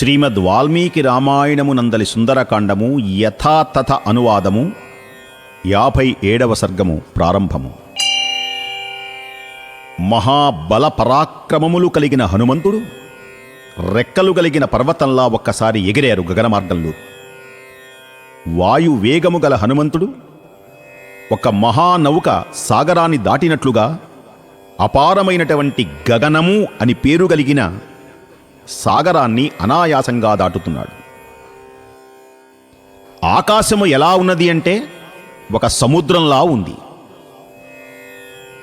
శ్రీమద్ వాల్మీకి రామాయణమునందలి సుందరకాండము యథాతథ అనువాదము 57వ సర్గము ప్రారంభము. మహాబల పరాక్రమములు కలిగిన హనుమంతుడు రెక్కలు కలిగిన పర్వతంలా ఒక్కసారి ఎగిరారు గగన మార్గంలో. వాయు వేగము గల హనుమంతుడు ఒక మహానౌక సాగరాన్ని దాటినట్లుగా అపారమైనటువంటి గగనము అని పేరు కలిగిన సాగరాన్ని అనాయాసంగా దాటుతున్నాడు. ఆకాశము ఎలా ఉన్నది అంటే ఒక సముద్రంలా ఉంది.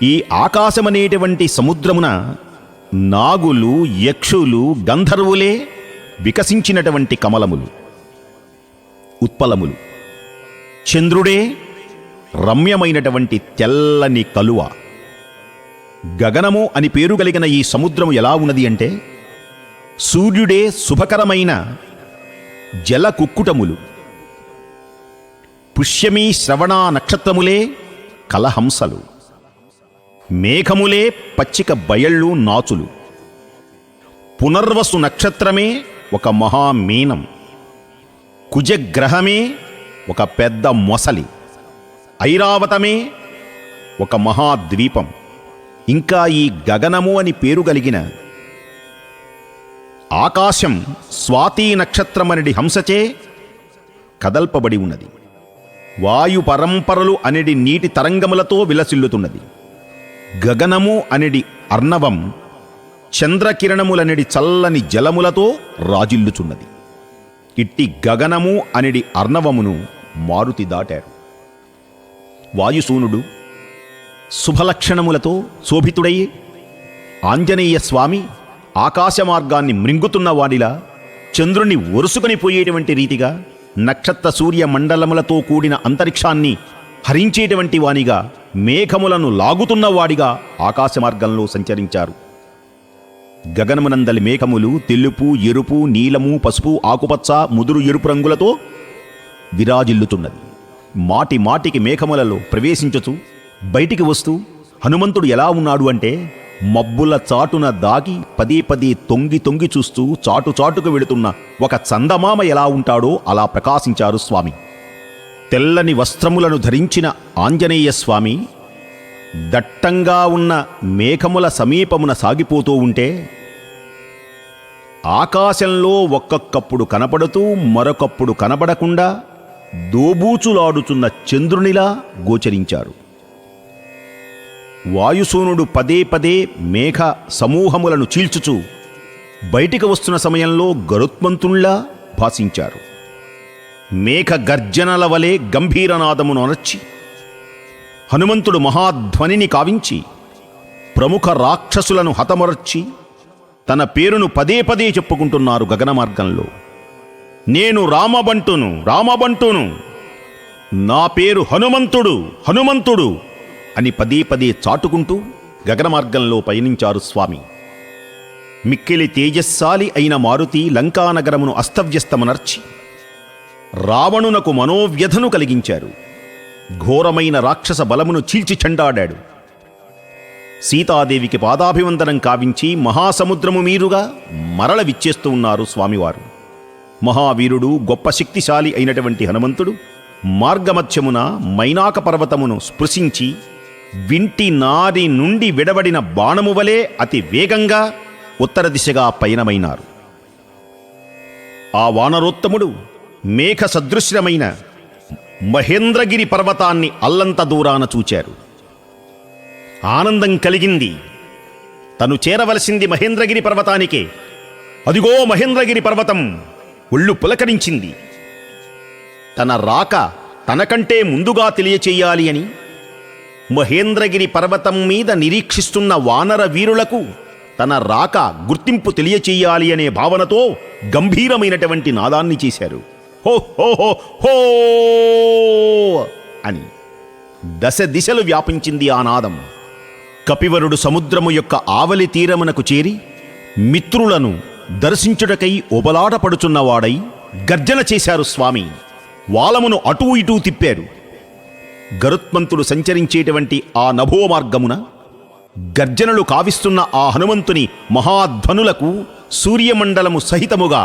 ఈ ఆకాశమనేటువంటి సముద్రమున నాగులు, యక్షులు, గంధర్వులే వికసించినటువంటి కమలములు, ఉత్పలములు. చంద్రుడే రమ్యమైనటువంటి తెల్లని కలువ. గగనము అని పేరు కలిగిన ఈ సముద్రము ఎలా ఉన్నది అంటే సూర్యుడే శుభకరమైన జల కుక్కుటములు. పుష్యమీ శ్రవణ నక్షత్రములే కలహంసలు. మేఘములే పచ్చిక బయళ్ళు నాచులు. పునర్వసు నక్షత్రమే ఒక మహామీనం. కుజగ్రహమే ఒక పెద్ద మొసలి. ఐరావతమే ఒక మహాద్వీపం. ఇంకా ఈ గగనము అని పేరు కలిగిన ఆకాశం స్వాతి నక్షత్రమనడి హంసచే కదల్పబడి ఉన్నది. వాయు పరంపరలు అనడి నీటి తరంగములతో విలసిల్లుతున్నది. గగనము అనడి అర్ణవం చంద్రకిరణములనడి చల్లని జలములతో రాజిల్లుచున్నది. ఇట్టి గగనము అనడి అర్ణవమును మారుతి దాటారు. వాయుసూనుడు శుభలక్షణములతో శోభితుడై ఆంజనేయ స్వామి ఆకాశ మార్గాన్ని మృంగుతున్న వాడిలా, చంద్రుని ఒరుసుకొని పోయేటువంటి రీతిగా, నక్షత్ర సూర్య మండలములతో కూడిన అంతరిక్షాన్ని హరించేటువంటి వానిగా, మేఘములను లాగుతున్న వాడిగా ఆకాశ మార్గంలో సంచరించారు. గగనమునందలి మేఘములు తెలుపు, ఎరుపు, నీలము, పసుపు, ఆకుపచ్చ, ముదురు ఎరుపు రంగులతో విరాజిల్లుతున్నది. మాటి మాటికి మేఘములలో ప్రవేశించుచు బయటికి వస్తూ హనుమంతుడు ఎలా ఉన్నాడు అంటే మబ్బుల చాటున దాగి పదే పదే తొంగి తొంగి చూస్తూ చాటు చాటుకు వెళుతున్న ఒక చందమామ ఎలా ఉంటాడో అలా ప్రకాశించారు స్వామి. తెల్లని వస్త్రములను ధరించిన ఆంజనేయ స్వామి దట్టంగా ఉన్న మేఘముల సమీపమున సాగిపోతూ ఉంటే ఆకాశంలో ఒక్కొక్కప్పుడు కనపడుతూ మరొకప్పుడు కనబడకుండా దోబూచులాడుచున్న చంద్రునిలా గోచరించారు. వాయుసూనుడు పదే పదే మేఘ సమూహములను చీల్చుచూ బయటికి వస్తున్న సమయంలో గరుత్మంతుల్లా భాసించారు. మేఘ గర్జనల వలె గంభీరనాదమును అనర్చి హనుమంతుడు మహాధ్వనిని కావించి ప్రముఖ రాక్షసులను హతమరచి తన పేరును పదే పదే చెప్పుకుంటున్నారు గగన మార్గంలో. నేను రామబంటును, రామబంటును, నా పేరు హనుమంతుడు, హనుమంతుడు అని పదే పదే చాటుకుంటూ గగన మార్గంలో పయనించారు స్వామి. మిక్కిలి తేజస్సాలి అయిన మారుతి లంకానగరమును అస్తవ్యస్తమనర్చి రావణునకు మనోవ్యధను కలిగించారు. ఘోరమైన రాక్షస బలమును చీల్చి చెండాడాడు. సీతాదేవికి పాదాభివందనం కావించి మహాసముద్రము మీరుగా మరల విచ్చేస్తూ ఉన్నారు స్వామివారు. మహావీరుడు, గొప్ప శక్తిశాలి అయినటువంటి హనుమంతుడు మార్గమధ్యమున మైనాక పర్వతమును స్పృశించి వింటి నారి నుండి విడబడిన బాణము వలె అతి వేగంగా ఉత్తర దిశగా పయనమైనారు. ఆ వానరోత్తముడు మేఘ సదృశ్యమైన మహేంద్రగిరి పర్వతాన్ని అల్లంత దూరాన చూచారు. ఆనందం కలిగింది. తను చేరవలసింది మహేంద్రగిరి పర్వతానికే. అదిగో మహేంద్రగిరి పర్వతం ఒళ్ళు పులకరించింది. తన రాక తనకంటే ముందుగా తెలియచేయాలి అని మహేంద్రగిరి పర్వతం మీద నిరీక్షిస్తున్న వానర వీరులకు తన రాక గుర్తింపు తెలియచేయాలి అనే భావనతో గంభీరమైనటువంటి నాదాన్ని చేశారు. హో హో హో హో అని దశ దిశలు వ్యాపించింది ఆ నాదం. కపివరుడు సముద్రము యొక్క ఆవలి తీరమునకు చేరి మిత్రులను దర్శించుటకై ఒబలాటపడుచున్నవాడై గర్జన చేశారు స్వామి. వాలమును అటూ ఇటూ తిప్పారు. గరుత్మంతుడు సంచరించేటువంటి ఆ నభో మార్గమున గర్జనలు కావిస్తున్న ఆ హనుమంతుని మహాధ్వనులకు సూర్యమండలము సహితముగా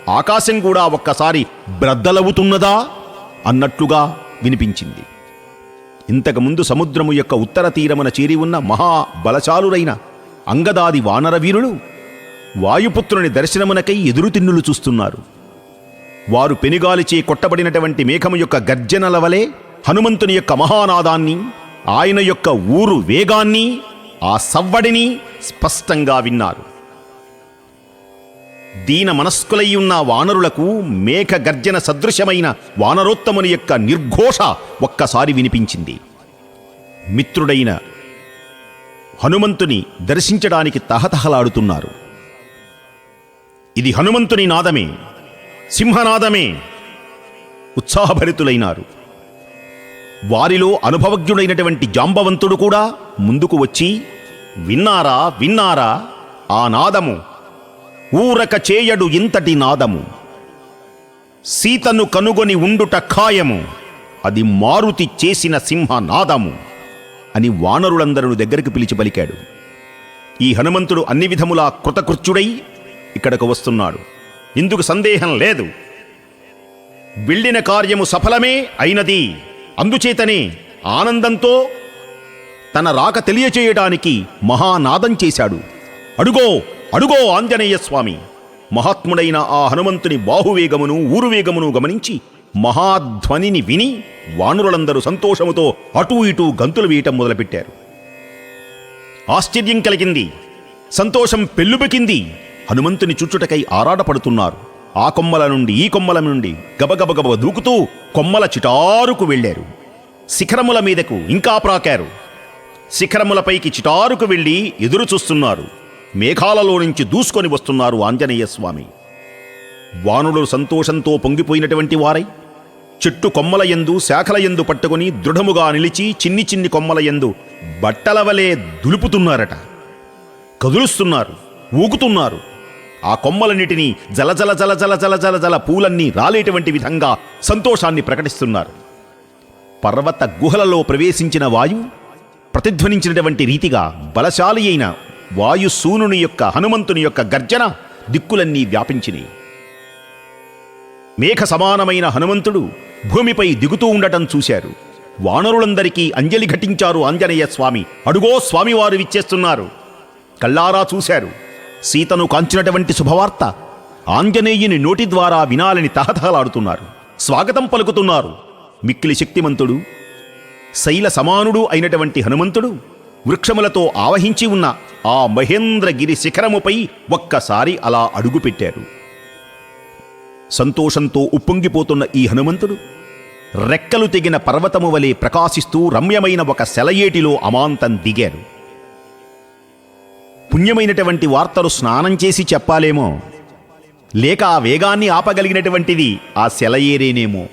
ఆకాశం కూడా ఒక్కసారి బ్రద్దలవుతున్నదా అన్నట్లుగా వినిపించింది. ఇంతకుముందు సముద్రము యొక్క ఉత్తర తీరమున చేరి ఉన్న మహాబలశాలురైన అంగదాది వానరవీరులు వాయుపుత్రుని దర్శనమునకై ఎదురుతిన్నులు చూస్తున్నారు. వారు పెనుగాలిచే కొట్టబడినటువంటి మేఘము యొక్క గర్జనల వలె హనుమంతుని యొక్క మహానాదాన్ని, ఆయన యొక్క ఊరు వేగాన్ని, ఆ సవ్వడిని స్పష్టంగా విన్నారు. దీన మనస్కులై ఉన్న వానరులకు మేఘ గర్జన సదృశమైన వానరోత్తముని యొక్క నిర్ఘోష ఒక్కసారి వినిపించింది. మిత్రుడైన హనుమంతుని దర్శించడానికి తహతహలాడుతున్నారు. ఇది హనుమంతుని నాదమే, సింహనాదమే. ఉత్సాహభరితులైనారు. వారిలో అనుభవజ్ఞుడైనటువంటి జాంబవంతుడు కూడా ముందుకు వచ్చి, విన్నారా విన్నారా, ఆ నాదము ఊరక చేయడు ఇంతటి నాదము, సీతను కనుగొని ఉండుట ఖాయము, అది మారుతి చేసిన సింహనాదము అని వానరులందరూ దగ్గరికి పిలిచి పలికాడు. ఈ హనుమంతుడు అన్ని విధములా కృతకృత్యుడై ఇక్కడకు వస్తున్నాడు. ఇందుకు సందేహం లేదు. వెళ్ళిన కార్యము సఫలమే అయినది. అందుచేతనే ఆనందంతో తన రాక తెలియచేయడానికి మహానాదం చేశాడు. అడుగో అడుగో ఆంజనేయ స్వామి! మహాత్ముడైన ఆ హనుమంతుని బాహువేగమును ఊరువేగమును గమనించి మహాధ్వనిని విని వానరులందరూ సంతోషముతో అటూ ఇటూ గంతులు వేయటం మొదలుపెట్టారు. ఆశ్చర్యం కలిగింది, సంతోషం పెల్లుబెకింది. హనుమంతుని చుచ్చుటకై ఆరాటపడుతున్నారు. ఆ కొమ్మల నుండి ఈ కొమ్మల నుండి గబగబగబ దూకుతూ కొమ్మల చిటారుకు వెళ్ళారు. శిఖరముల మీదకు ఇంకా ప్రాకారు. శిఖరములపైకి చిటారుకు వెళ్ళి ఎదురు చూస్తున్నారు. మేఘాలలో నుంచి దూసుకొని వస్తున్నారు ఆంజనేయ స్వామి. వానరులు సంతోషంతో పొంగిపోయినటువంటి వారై చెట్టు కొమ్మల యందు శాఖల యందు పట్టుకుని దృఢముగా నిలిచి చిన్ని చిన్ని కొమ్మల యందు బట్టల వలె దులుపుతున్నారట. కదులుస్తున్నారు, ఊగుతున్నారు. ఆ కొమ్మలన్నిటినీ జలజల జల జల జల జల జల పూలన్నీ రాలేటువంటి విధంగా సంతోషాన్ని ప్రకటిస్తున్నారు. పర్వత గుహలలో ప్రవేశించిన వాయు ప్రతిధ్వనించినటువంటి రీతిగా బలశాలి అయిన వాయుసూనుని యొక్క హనుమంతుని యొక్క గర్జన దిక్కులన్నీ వ్యాపించినాయి. మేఘ సమానమైన హనుమంతుడు భూమిపై దిగుతూ ఉండటం చూశారు. వానరులందరికీ అంజలి ఘటించారు ఆంజనేయ స్వామి. అడుగో స్వామివారు విచ్చేస్తున్నారు. కళ్ళారా చూశారు. సీతను కాంచినటువంటి శుభవార్త ఆంజనేయుని నోటి ద్వారా వినాలని తహతహలాడుతున్నారు. స్వాగతం పలుకుతున్నారు. మిక్కిలి శక్తిమంతుడు, శైల సమానుడు అయినటువంటి హనుమంతుడు వృక్షములతో ఆవహించి ఉన్న ఆ మహేంద్రగిరి శిఖరముపై ఒక్కసారి అలా అడుగుపెట్టారు. సంతోషంతో ఉప్పొంగిపోతున్న ఈ హనుమంతుడు రెక్కలు తెగిన పర్వతము వలె ప్రకాశిస్తూ రమ్యమైన ఒక సెలయేటిలో అమాంతం దిగారు. పుణ్యమైనటువంటి వార్తలు స్నానం చేసి చెప్పాలేమో, లేక ఆ వేగాన్ని ఆపగలిగినటువంటిది ఆ సెలయేరేనేమో.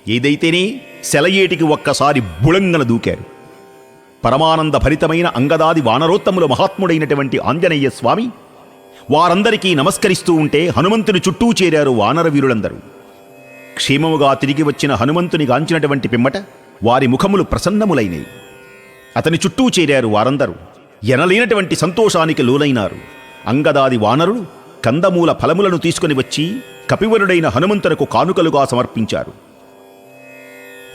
ఏదైతేనే సెలయేటికి ఒక్కసారి బుళంగన దూకారు. పరమానంద భరితమైన అంగదాది వానరోత్తముల మహాత్ముడైనటువంటి ఆంజనేయ స్వామి వారందరికీ నమస్కరిస్తూ ఉంటే హనుమంతుని చుట్టూ చేరారు వానర వీరులందరూ. క్షేమముగా తిరిగి వచ్చిన హనుమంతుని గాంచినటువంటి పిమ్మట వారి ముఖములు ప్రసన్నములైనవి. అతని చుట్టూ చేరారు వారందరూ. ఎనలేనటువంటి సంతోషానికి లోనైనారు. అంగదాది వానరులు కందమూల ఫలములను తీసుకుని వచ్చి కపివరుడైన హనుమంతునకు కానుకలుగా సమర్పించారు.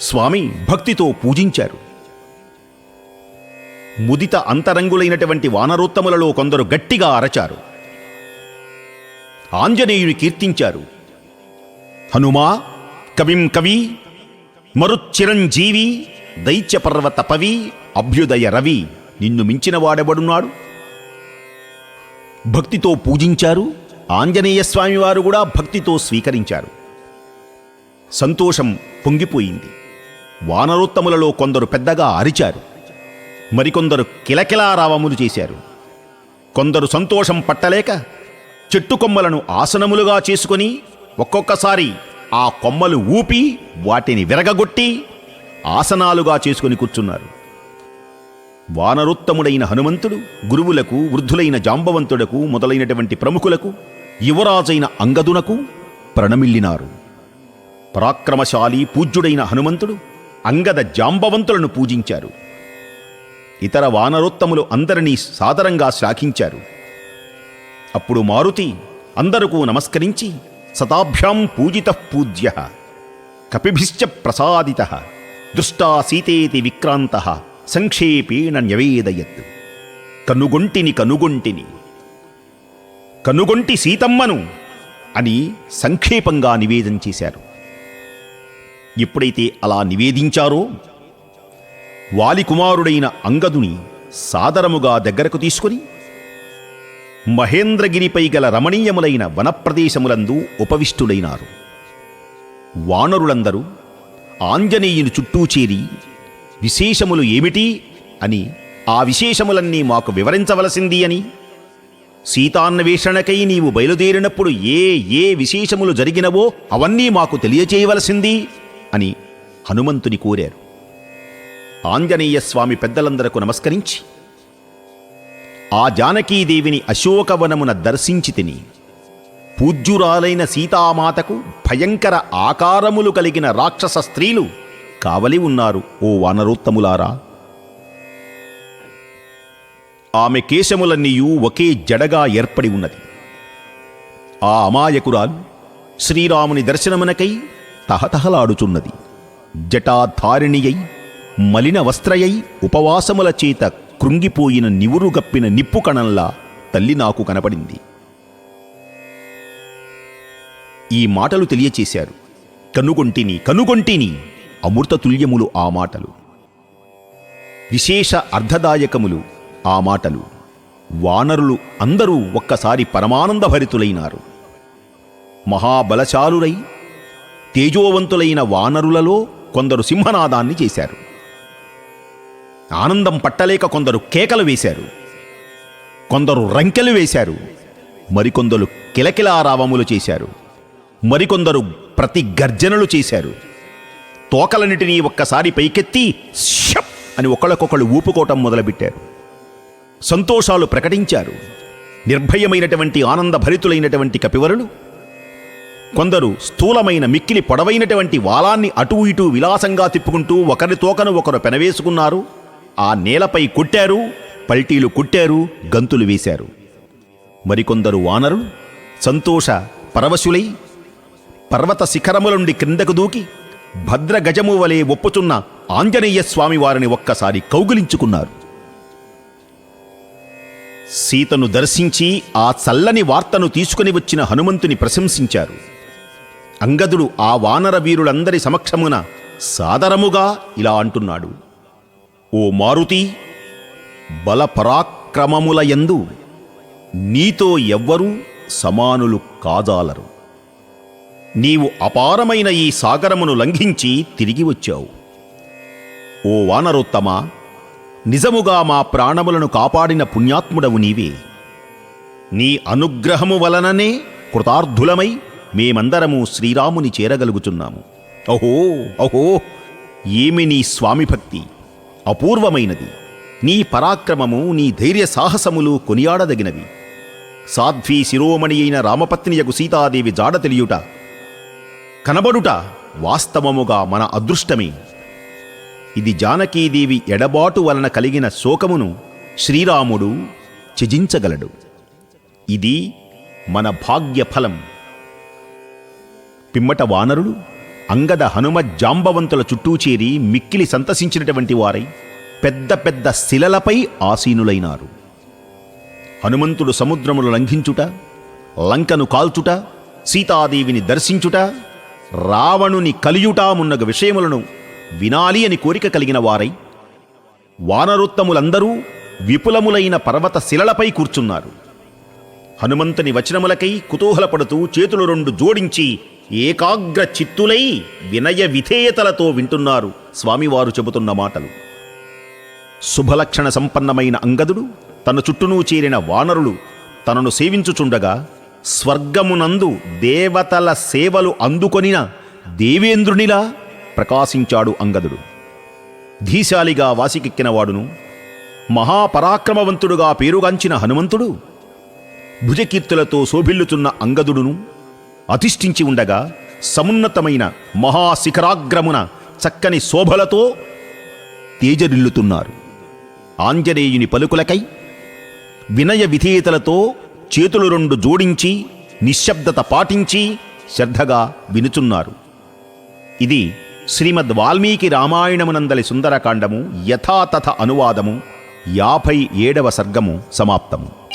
స్వామి భక్తితో పూజించారు. ముదిత అంతరంగులైనటువంటి వానరోత్తములలో కొందరు గట్టిగా అరచారు. ఆంజనేయుని కీర్తించారు. హనుమా కవిం కవి మరుచ్చిరంజీవి దైత్యపర్వత పవి అభ్యుదయ రవి, నిన్ను మించిన వాడెవడున్నాడు? భక్తితో పూజించారు. ఆంజనేయ స్వామి వారు కూడా భక్తితో స్వీకరించారు. సంతోషం పొంగిపోయింది. వానరోత్తములలో కొందరు పెద్దగా అరిచారు. మరికొందరు కిలకిలారావములు చేశారు. కొందరు సంతోషం పట్టలేక చెట్టు కొమ్మలను ఆసనములుగా చేసుకొని ఒక్కొక్కసారి ఆ కొమ్మలు ఊపి వాటిని విరగగొట్టి ఆసనాలుగా చేసుకొని కూర్చున్నారు. వానరోత్తముడైన హనుమంతుడు గురువులకు, వృద్ధులైన జాంబవంతుడకు మొదలైనటువంటి ప్రముఖులకు, యువరాజైన అంగదునకు ప్రణమిల్లినారు. పరాక్రమశాలి పూజ్యుడైన హనుమంతుడు అంగద జాంబవంతులను పూజించారు. ఇతర వానరోత్తములు అందరినీ సాదరంగా శ్లాఘించారు. అప్పుడు మారుతి అందరకు నమస్కరించి సతాభ్యాం పూజితః పూజ్యః కపిభిశ్చ ప్రసాదితః దృష్టా సీతేతి విక్రాంతః సంక్షేపేణ న్యవేదయత్. కనుగొంటి సీతమ్మను అని సంక్షేపంగా నివేదన చేశారు. ఎప్పుడైతే అలా నివేదించారో వాలి కుమారుడైన అంగదుని సాదరముగా దగ్గరకు తీసుకుని మహేంద్రగిరిపై గల రమణీయములైన వనప్రదేశములందు ఉపవిష్టులైనారు. వానరులందరూ ఆంజనేయుని చుట్టూ చేరి విశేషములు ఏమిటి అని, ఆ విశేషములన్నీ మాకు వివరించవలసింది అని, సీతాన్వేషణకై నీవు బయలుదేరినప్పుడు ఏ ఏ విశేషములు జరిగినవో అవన్నీ మాకు తెలియచేయవలసింది అని హనుమంతుని కోరారు. ఆంజనేయ స్వామి పెద్దలందరకు నమస్కరించి, ఆ జానకీదేవిని అశోకవనమున దర్శించి తిని పూజ్యురాలైన సీతామాతకు భయంకర ఆకారములు కలిగిన రాక్షస స్త్రీలు కావలి ఉన్నారు. ఓ వానరోత్తములారా, ఆమె కేశములన్నీయూ ఒకే జడగా ఏర్పడి ఉన్నది. ఆ అమాయకురాలు శ్రీరాముని దర్శనమునకై తహతహలాడుచున్నది. జటాధారిణియై మలిన వస్త్రయై ఉపవాసముల చేత కృంగిపోయిన నివురుగప్పిన నిప్పు కణంలా తల్లి నాకు కనపడింది. ఈ మాటలు తెలియచేశారు. కనుగొంటిని అమృతతుల్యములు ఆ మాటలు, విశేష అర్ధదాయకములు ఆ మాటలు. వానరులు అందరూ ఒక్కసారి పరమానందభరితులైనారు. మహాబలశాలురై తేజోవంతులైన వానరులలో కొందరు సింహనాదాన్ని చేశారు. ఆనందం పట్టలేక కొందరు కేకలు వేశారు, కొందరు రంకెలు వేశారు, మరికొందరు కిలకిలారావములు చేశారు, మరికొందరు ప్రతి గర్జనలు చేశారు. తోకలన్నిటినీ ఒక్కసారి పైకెత్తి షప్ అని ఒకళ్ళకొకళ్ళు ఊపుకోవటం మొదలుపెట్టారు. సంతోషాలు ప్రకటించారు. నిర్భయమైనటువంటి ఆనందభరితులైనటువంటి కపివరులు కొందరు స్థూలమైన మిక్కిలి పొడవైనటువంటి వాలాన్ని అటూ ఇటూ విలాసంగా తిప్పుకుంటూ ఒకరి తోకను ఒకరు పెనవేసుకున్నారు. ఆ నేలపై కొట్టారు, పల్టీలు కొట్టారు, గంతులు వేశారు. మరికొందరు వానరులు సంతోష పరవశులై పర్వత శిఖరముల నుండి క్రిందకు దూకి భద్రగజము వలె ఒప్పుచున్న ఆంజనేయ స్వామి వారిని ఒక్కసారి కౌగిలించుకున్నారు. సీతను దర్శించి ఆ చల్లని వార్తను తీసుకుని వచ్చిన హనుమంతుని ప్రశంసించారు. అంగదుడు ఆ వానర వీరులందరి సమక్షమున సాదరముగా ఇలా అంటున్నాడు: ఓ మారుతి, బలపరాక్రమములయందు నీతో ఎవ్వరూ సమానులు కాజాలరు. నీవు అపారమైన ఈ సాగరమును లంఘించి తిరిగి వచ్చావు. ఓ వానరోత్తమా, నిజముగా మా ప్రాణములను కాపాడిన పుణ్యాత్ముడవు నీవే. నీ అనుగ్రహము వలననే కృతార్థులమై మేమందరము శ్రీరాముని చేరగలుగుచున్నాము. అహో అహో, ఏమి నీ స్వామి భక్తి అపూర్వమైనది! నీ పరాక్రమము, నీ ధైర్య సాహసములు కొనియాడదగినవి. సాధ్వీ శిరోమణి అయిన రామపత్నియగు సీతాదేవి జాడ తెలియుట, కనబడుట వాస్తవముగా మన అదృష్టమే. ఇది జానకీదేవి ఎడబాటు వలన కలిగిన శోకమును శ్రీరాముడు త్యజించగలడు. ఇది మన భాగ్యఫలం. పిమ్మట వానరులు అంగద హనుమ జాంబవంతుల చుట్టూ చేరి మిక్కిలి సంతసించినటువంటి వారై పెద్ద పెద్ద శిలలపై ఆసీనులైనారు. హనుమంతుడు సముద్రమును లంఘించుట, లంకను కాల్చుట, సీతాదేవిని దర్శించుట, రావణుని కలియుట మున్నగ విషయములను వినాలి అని కోరిక కలిగిన వారై వానరోత్తములందరూ విపులములైన పర్వత శిలలపై కూర్చున్నారు. హనుమంతుని వచనములకై కుతూహలపడుతూ చేతులు రెండు జోడించి ఏకాగ్ర చిత్తులై వినయ విధేయతలతో వింటున్నారు స్వామివారు చెబుతున్న మాటలు. శుభలక్షణ సంపన్నమైన అంగదుడు, తన చుట్టూనూ చేరిన వానరులు తనను సేవించుచుండగా స్వర్గమునందు దేవతల సేవలు అందుకొనిన దేవేంద్రునిలా ప్రకాశించాడు అంగదుడు. ధీశాలిగా వాసికెక్కినవాడును, మహాపరాక్రమవంతుడుగా పేరుగాంచిన హనుమంతుడు భుజకీర్తులతో శోభిల్లుచున్న అంగదుడును అధిష్ఠించి ఉండగా సమున్నతమైన మహాశిఖరాగ్రమున చక్కని శోభలతో తేజరిల్లుతున్నారు. ఆంజనేయుని పలుకులకై వినయ విధేయతలతో చేతులు రెండు జోడించి నిశ్శబ్దత పాటించి శ్రద్ధగా వినుచున్నారు. ఇది శ్రీమద్ వాల్మీకి రామాయణమునందలి సుందరకాండము యథాతథ అనువాదము 57వ సర్గము సమాప్తము.